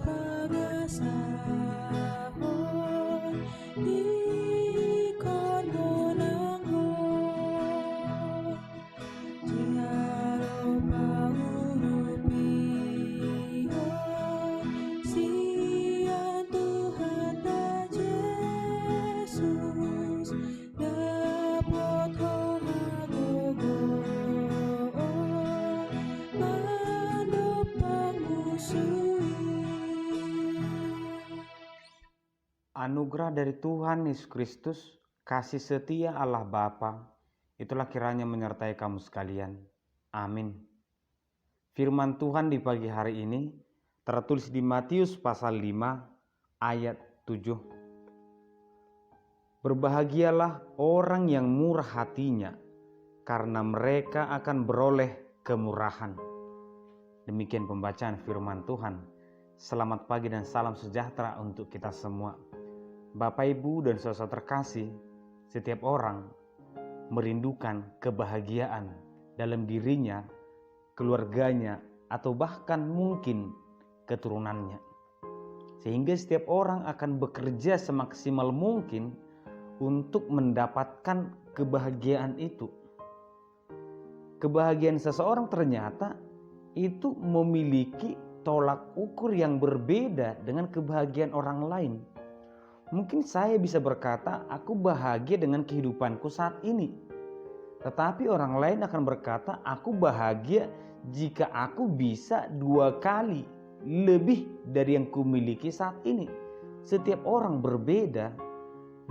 pagasahon ikon monanghon jiaro pangurupihon sian Tuhan dan Yesus dapat hagogoon mandopang musuhi. Anugerah dari Tuhan Yesus Kristus, kasih setia Allah Bapa, itulah kiranya menyertai kamu sekalian. Amin. Firman Tuhan di pagi hari ini tertulis di Matius pasal 5 ayat 7. Berbahagialah orang yang murah hatinya, karena mereka akan beroleh kemurahan. Demikian pembacaan firman Tuhan. Selamat pagi dan salam sejahtera untuk kita semua. Bapak, Ibu, dan saudara terkasih, setiap orang merindukan kebahagiaan dalam dirinya, keluarganya, atau bahkan mungkin keturunannya. Sehingga setiap orang akan bekerja semaksimal mungkin untuk mendapatkan kebahagiaan itu. Kebahagiaan seseorang ternyata itu memiliki tolak ukur yang berbeda dengan kebahagiaan orang lain. Mungkin saya bisa berkata, aku bahagia dengan kehidupanku saat ini. Tetapi orang lain akan berkata, aku bahagia jika aku bisa 2 kali lebih dari yang kumiliki saat ini. Setiap orang berbeda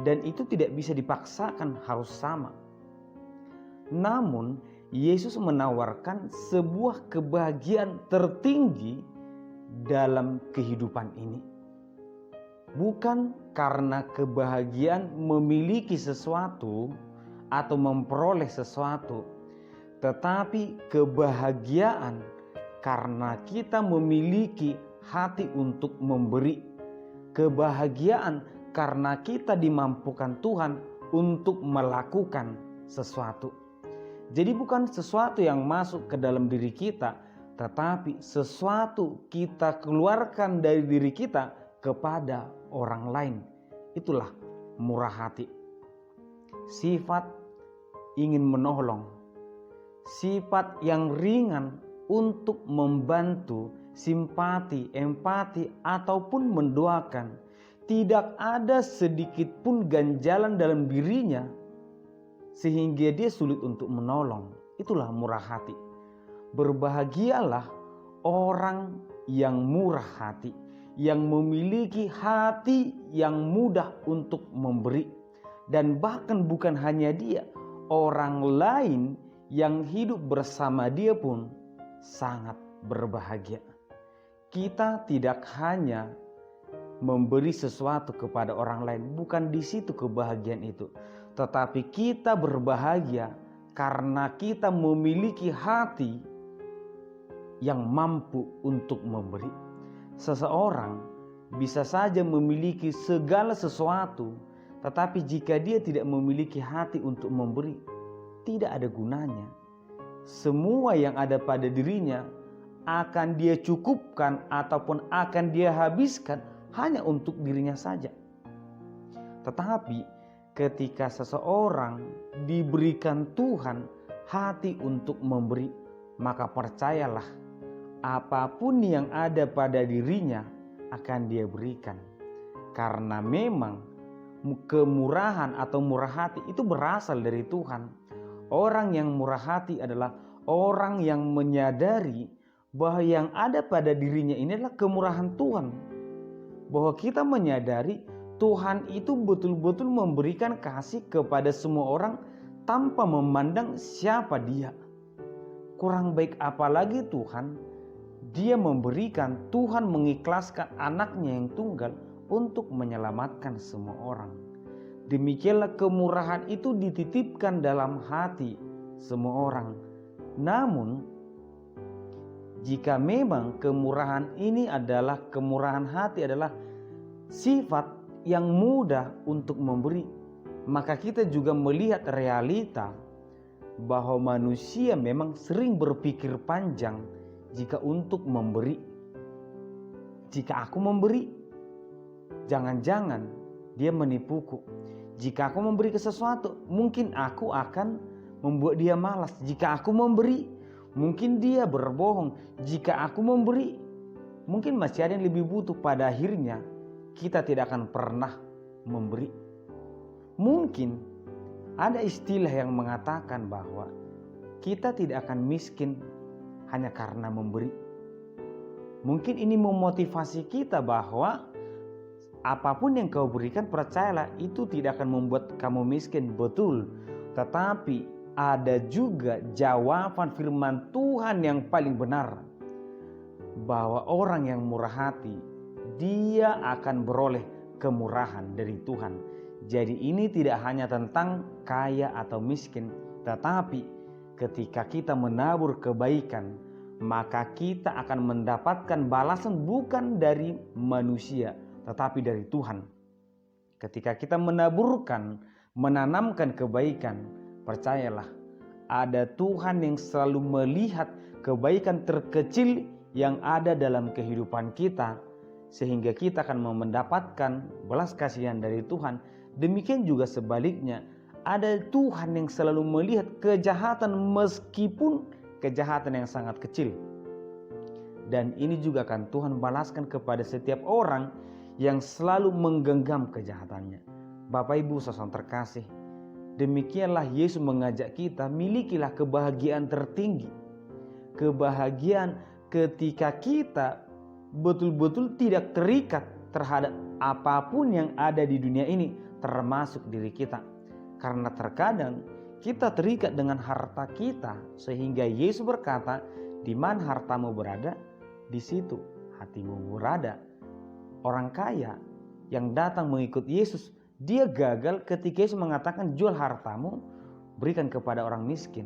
dan itu tidak bisa dipaksakan harus sama. Namun, Yesus menawarkan sebuah kebahagiaan tertinggi dalam kehidupan ini. Bukan karena kebahagiaan memiliki sesuatu atau memperoleh sesuatu, tetapi kebahagiaan karena kita memiliki hati untuk memberi. Kebahagiaan karena kita dimampukan Tuhan untuk melakukan sesuatu. Jadi bukan sesuatu yang masuk ke dalam diri kita, tetapi sesuatu kita keluarkan dari diri kita kepada orang lain. Itulah murah hati. Sifat ingin menolong, sifat yang ringan untuk membantu, simpati, empati, ataupun mendoakan. Tidak ada sedikit pun ganjalan dalam dirinya sehingga dia sulit untuk menolong. Itulah murah hati. Berbahagialah orang yang murah hati, yang memiliki hati yang mudah untuk memberi. Dan bahkan bukan hanya dia, orang lain yang hidup bersama dia pun sangat berbahagia. Kita tidak hanya memberi sesuatu kepada orang lain, bukan di situ kebahagiaan itu. Tetapi kita berbahagia karena kita memiliki hati yang mampu untuk memberi. Seseorang bisa saja memiliki segala sesuatu, tetapi jika dia tidak memiliki hati untuk memberi, tidak ada gunanya. Semua yang ada pada dirinya akan dia cukupkan ataupun akan dia habiskan hanya untuk dirinya saja. Tetapi ketika seseorang diberikan Tuhan hati untuk memberi, maka percayalah, apapun yang ada pada dirinya akan dia berikan. Karena memang kemurahan atau murah hati itu berasal dari Tuhan. Orang yang murah hati adalah orang yang menyadari bahwa yang ada pada dirinya ini adalah kemurahan Tuhan. Bahwa kita menyadari Tuhan itu betul-betul memberikan kasih kepada semua orang tanpa memandang siapa dia. Kurang baik apalagi Tuhan, dia memberikan, Tuhan mengikhlaskan anaknya yang tunggal untuk menyelamatkan semua orang. Demikianlah kemurahan itu dititipkan dalam hati semua orang. Namun, jika memang kemurahan ini adalah kemurahan hati adalah sifat yang mudah untuk memberi, maka kita juga melihat realita bahwa manusia memang sering berpikir panjang jika untuk memberi. jika aku memberi, jangan-jangan dia menipuku. Jika aku memberi ke sesuatu, mungkin aku akan membuat dia malas. Jika aku memberi, mungkin dia berbohong. Jika aku memberi, mungkin masih ada yang lebih butuh. Pada akhirnya kita tidak akan pernah memberi. Mungkin ada istilah yang mengatakan bahwa kita tidak akan miskin hanya karena memberi. Mungkin ini memotivasi kita bahwa apapun yang kau berikan, percayalah, itu tidak akan membuat kamu miskin. Betul. Tetapi ada juga jawaban firman Tuhan yang paling benar, bahwa orang yang murah hati, dia akan beroleh kemurahan dari Tuhan. Jadi ini tidak hanya tentang kaya atau miskin, tetapi ketika kita menabur kebaikan, maka kita akan mendapatkan balasan bukan dari manusia, tetapi dari Tuhan. Ketika kita menanamkan kebaikan, percayalah, ada Tuhan yang selalu melihat kebaikan terkecil yang ada dalam kehidupan kita, sehingga kita akan mendapatkan belas kasihan dari Tuhan. Demikian juga sebaliknya, ada Tuhan yang selalu melihat kejahatan meskipun kejahatan yang sangat kecil. Dan ini juga akan Tuhan balaskan kepada setiap orang yang selalu menggenggam kejahatannya. Bapak Ibu saudara terkasih, demikianlah Yesus mengajak kita, milikilah kebahagiaan tertinggi. Kebahagiaan ketika kita betul-betul tidak terikat terhadap apapun yang ada di dunia ini, termasuk diri kita. Karena terkadang kita terikat dengan harta kita, sehingga Yesus berkata, di mana hartamu berada, di situ hatimu berada. Orang kaya yang datang mengikut Yesus, dia gagal ketika Yesus mengatakan, jual hartamu, berikan kepada orang miskin.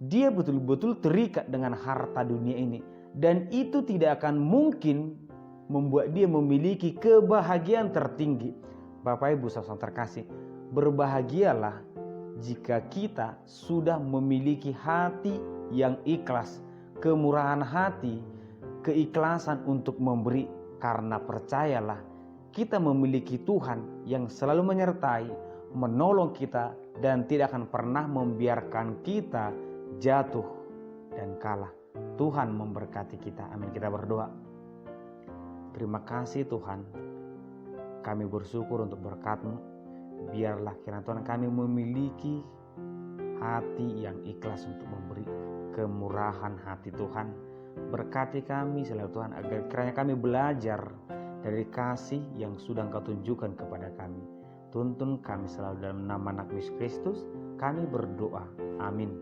Dia betul-betul terikat dengan harta dunia ini, dan itu tidak akan mungkin membuat dia memiliki kebahagiaan tertinggi. Bapak Ibu saudara terkasih, berbahagialah jika kita sudah memiliki hati yang ikhlas, kemurahan hati, keikhlasan untuk memberi. Karena percayalah, kita memiliki Tuhan yang selalu menyertai, menolong kita, dan tidak akan pernah membiarkan kita jatuh dan kalah. Tuhan memberkati kita. Amin. Kita berdoa. Terima kasih Tuhan, kami bersyukur untuk berkat-Mu. Biarlah kiranya Tuhan kami memiliki hati yang ikhlas untuk memberi, kemurahan hati Tuhan. Berkati kami selalu Tuhan, agar kiranya kami belajar dari kasih yang sudah Engkau tunjukkan kepada kami. Tuntun kami selalu dalam nama Anak Yesus Kristus, kami berdoa. Amin.